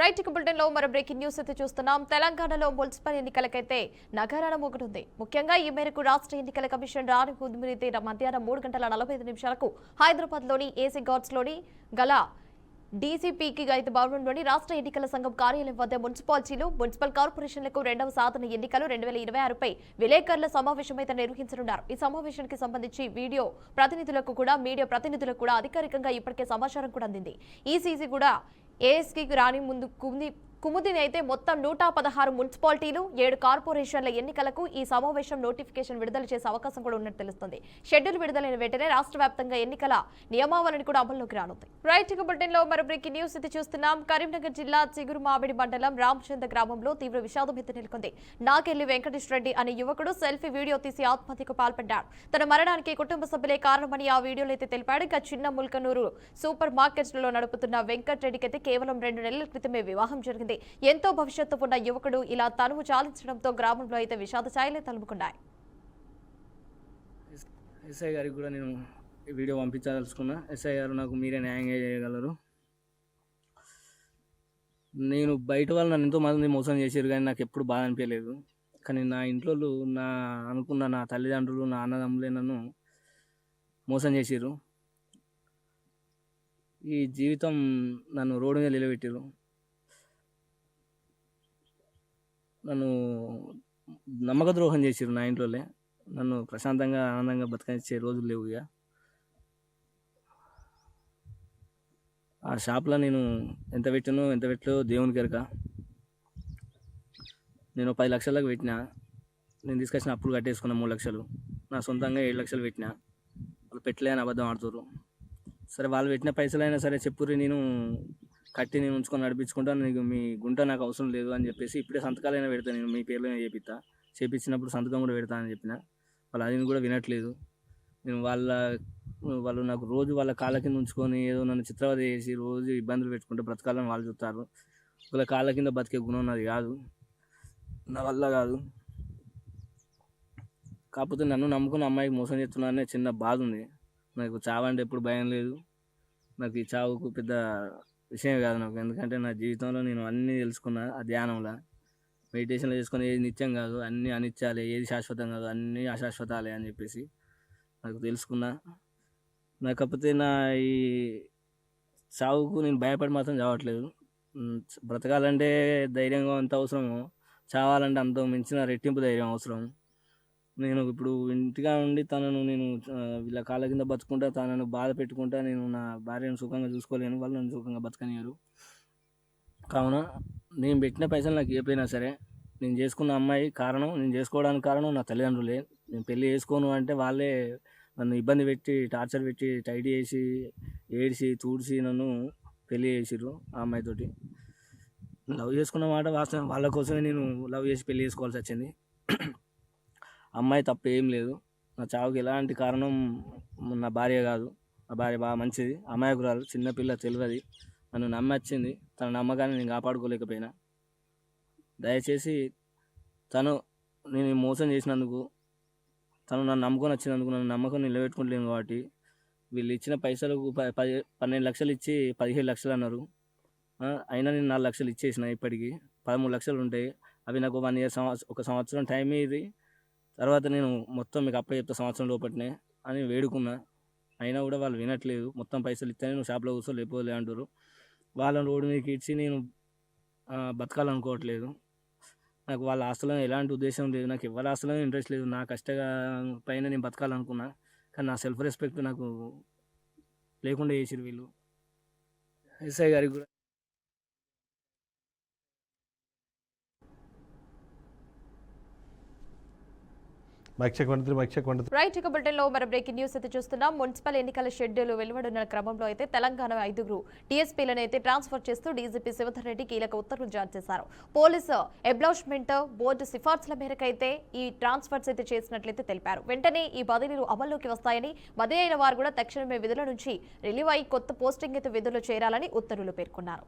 Right bulletin లో మరో breaking news అయితే చూస్తున్నాం. తెలంగాణలో మున్సిపల్ ఎన్నికలకైతే నగరాల మోగుతుంది. ముఖ్యంగా ఈ మేరకు రాష్ట్ర ఎన్నికల కమిషన్ రాని కుదిరితే మధ్యాహ్నం 3:45 హైదరాబాద్ లోని ఏసీ గార్డ్స్ లోని గల డీసీపీకి అయితే భవనంలోని రాష్ట్ర ఎన్నికల సంఘం కార్యాలయం వద్ద మున్సిపాలిటీలు, మున్సిపల్ కార్పొరేషన్లకు రెండవ సాధన ఎన్నికలు 2026పై విలేకరుల సమావేశం అయితే నిర్వహించనున్నారు. ఈ సమావేశానికి సంబంధించి మీడియా ప్రతినిధులకు కూడా అధికారికంగా ఇప్పటికే సమాచారం కూడా అందింది. ఈసీసీ కూడా ఏఎస్కి రాని ముందు కుముదిని అయితే మొత్తం 116 మున్సిపాలిటీలు, 7 కార్పొరేషన్ల ఎన్నికలకు ఈ సమావేశం నోటిఫికేషన్ విడుదల చేసే అవకాశం కూడా ఉన్నట్టు తెలుస్తుంది. షెడ్యూల్ విడుదలైన వెంటనే రాష్ట్ర వ్యాప్తంగా ఎన్నికల నియమావళిని కూడా అమల్లోకి రానుంది. రైట్ బులెటిన్ లో మరో బ్రేకింగ్ న్యూస్ అయితే చూస్తున్నాం. కరీంనగర్ జిల్లా చిగురుమామిడి మండలం రామచంద్ర గ్రామంలో తీవ్ర విషాదం అయితే నెలకొంది. నాకెళ్లి వెంకటేష్ రెడ్డి అనే యువకుడు సెల్ఫీ వీడియో తీసి ఆత్మహత్యకు పాల్పడ్డాడు. తన మరణానికి కుటుంబ సభ్యులే కారణమని ఆ వీడియోలో అయితే తెలిపాడు. ఇక చిన్న ముల్కనూరు సూపర్ మార్కెట్లలో నడుపుతున్న వెంకటరెడ్డికి అయితే కేవలం 2 నెలల క్రితమే వివాహం జరిగింది. ఎంతో భవిష్యత్తు ఉన్న యువకుడు ఇలా తనువు చాలించడంతో గ్రామంలో అయితే విషాద ఛాయలే తలుపుకున్నాయి. ఎస్ఐ గారికి కూడా నేను ఈ వీడియో పంపించాల్సుకున్నా. ఎస్ఐ గారు నాకు మీరే న్యాయం చేయగలరు. నేను బయట వాళ్ళు నన్ను ఎంతో మంది మోసం చేశారు, కానీ నాకు ఎప్పుడు బాధ అనిపించలేదు. కానీ నా ఇంట్లో నా తల్లిదండ్రులు, నా అన్నదమ్ములే నన్ను మోసం చేశారు. ఈ జీవితం నన్ను రోడ్డు మీద నిలబెట్టారు. నన్ను నమ్మక ద్రోహం చేసారు. నా ఇంట్లోనే నన్ను ప్రశాంతంగా ఆనందంగా బతకనిచ్చే రోజులు లేవు. ఇక ఆ షాప్లో నేను ఎంత పెట్టో దేవునికి ఎరక. నేను 10 లక్షలకు పెట్టినా. నేను తీసుకొచ్చిన అప్పులు కట్టేసుకున్నా 3 లక్షలు. నా సొంతంగా 7 లక్షలు పెట్టినా. వాళ్ళు పెట్టలే అని అబద్ధం ఆడుతారు. సరే, వాళ్ళు పెట్టిన పైసలైనా సరే చెప్పుర్రి, నేను కట్టి నేను ఉంచుకొని నడిపించుకుంటాను, నీకు మీ గుంట నాకు అవసరం లేదు అని చెప్పేసి ఇప్పుడే సంతకాలైనా పెడతాను, నేను మీ పేర్లో చేపించినప్పుడు సంతకం కూడా పెడతానని చెప్పిన. వాళ్ళు అది కూడా వినట్లేదు. నేను వాళ్ళు నాకు రోజు వాళ్ళ కాళ్ళ కింద ఉంచుకొని ఏదో నన్ను చిత్రవద చేసి రోజు ఇబ్బందులు పెట్టుకుంటే బ్రతకాలని వాళ్ళు చూస్తారు. వాళ్ళ కాళ్ళ కింద బతికే గుణం నాది కాదు, నా వల్ల కాదు. కాకపోతే నన్ను నమ్ముకున్న అమ్మాయికి మోసం చేస్తున్నాననే చిన్న బాధ ఉంది. నాకు చావంటే ఎప్పుడు భయం లేదు. నాకు ఈ చావుకు పెద్ద విషయం కాదు నాకు. ఎందుకంటే నా జీవితంలో నేను అన్నీ తెలుసుకున్నా. ఆ ధ్యానంలో మెడిటేషన్లో చేసుకుని ఏది నిత్యం కాదు, అన్నీ అనిత్యాలే, ఏది శాశ్వతం కాదు, అన్నీ అశాశ్వతాలే అని చెప్పేసి నాకు తెలుసుకున్నా. కాకపోతే నా ఈ చావుకు నేను భయపడి మాత్రం చావట్లేదు. బ్రతకాలంటే ధైర్యంగా ఎంత అవసరమో, చావాలంటే అంత మించిన రెట్టింపు ధైర్యం అవసరం. నేను ఇప్పుడు ఇంటిగా ఉండి నేను వీళ్ళ కాళ్ళ కింద బతుకుంటా, తనను బాధ పెట్టుకుంటా, నేను నా భార్యను సుఖంగా చూసుకోలేను, వాళ్ళు నన్ను సుఖంగా బతకనియరు. కావున నేను పెట్టిన పైసలు నాకు ఏపైనా సరే, నేను చేసుకున్న అమ్మాయి కారణం, నేను చేసుకోవడానికి కారణం నా తల్లిదండ్రులే. నేను పెళ్ళి చేసుకోను అంటే వాళ్ళే నన్ను ఇబ్బంది పెట్టి, టార్చర్ పెట్టి, టైట్ చేసి, ఏడిసి తూడిసి నన్ను పెళ్ళి చేసిర్రు. ఆ అమ్మాయితోటి లవ్ చేసుకున్న మాట వాస్తవం. వాళ్ళ కోసమే నేను లవ్ చేసి పెళ్ళి చేసుకోవాల్సి వచ్చింది. అమ్మాయి తప్పు ఏం లేదు. నా చావుకి ఎలాంటి కారణం నా భార్య కాదు. నా భార్య బాగా మంచిది, అమాయకురాలు, చిన్నపిల్ల, తెలియదు. నన్ను నమ్మొచ్చింది. తన నమ్మకాన్ని నేను కాపాడుకోలేకపోయినా. దయచేసి నేను మోసం చేసినందుకు, తను నన్ను నమ్ముకొని వచ్చినందుకు, నన్ను నమ్మకం నిలబెట్టుకుంటలేను కాబట్టి వీళ్ళు ఇచ్చిన పైసలకు 12 లక్షలు ఇచ్చి 17 లక్షలు అన్నారు. అయినా నేను 4 లక్షలు ఇచ్చేసిన. ఇప్పటికీ 13 లక్షలు ఉంటాయి. అవి నాకు 1 ఇయర్, ఒక సంవత్సరం టైం ఇది. తర్వాత నేను మొత్తం మీకు చెప్తా సంవత్సరం లోపట్నే అని వేడుకున్నా. అయినా కూడా వాళ్ళు వినట్లేదు. మొత్తం పైసలు ఇస్తేనే నువ్వు షాప్లో కూర్చో, లేకపోలే అంటారు. వాళ్ళని రోడ్డు మీదకి ఇచ్చి నేను బతకాలనుకోవట్లేదు. నాకు వాళ్ళ ఆస్తులను ఎలాంటి ఉద్దేశం లేదు. నాకు ఎవరి ఆస్తులను ఇంట్రెస్ట్ లేదు. నా కష్టంగా పైన నేను బతకాలనుకున్నా, కానీ నా సెల్ఫ్ రెస్పెక్ట్ నాకు లేకుండా చేసిరు వీళ్ళు. ఎస్ఐ గారికి కూడా రైట్ బులెటిన్ లో మరో బ్రేకింగ్ న్యూస్ అయితే చూస్తున్నాం. మున్సిపల్ ఎన్నికల షెడ్యూల్ వెలువడిన క్రమంలో అయితే తెలంగాణ 5 టీఎస్పీలను అయితే ట్రాన్స్ఫర్ చేస్తూ డీజీపీ శివధర్ రెడ్డి కీలక ఉత్తర్వులు జారీ చేశారు. పోలీసు ఎబ్లాష్మెంట్ బోర్డు సిఫార్సుల మేరకు అయితే ఈ ట్రాన్స్ఫర్స్ అయితే చేసినట్లయితే తెలిపారు. వెంటనే ఈ బదిలీలు అమల్లోకి వస్తాయని, బదిలీ అయిన వారు కూడా తక్షణమే విధుల నుంచి రిలీవ్ అయి కొత్త పోస్టింగ్ అయితే విధులు చేరాలని ఉత్తర్వులు పేర్కొన్నారు.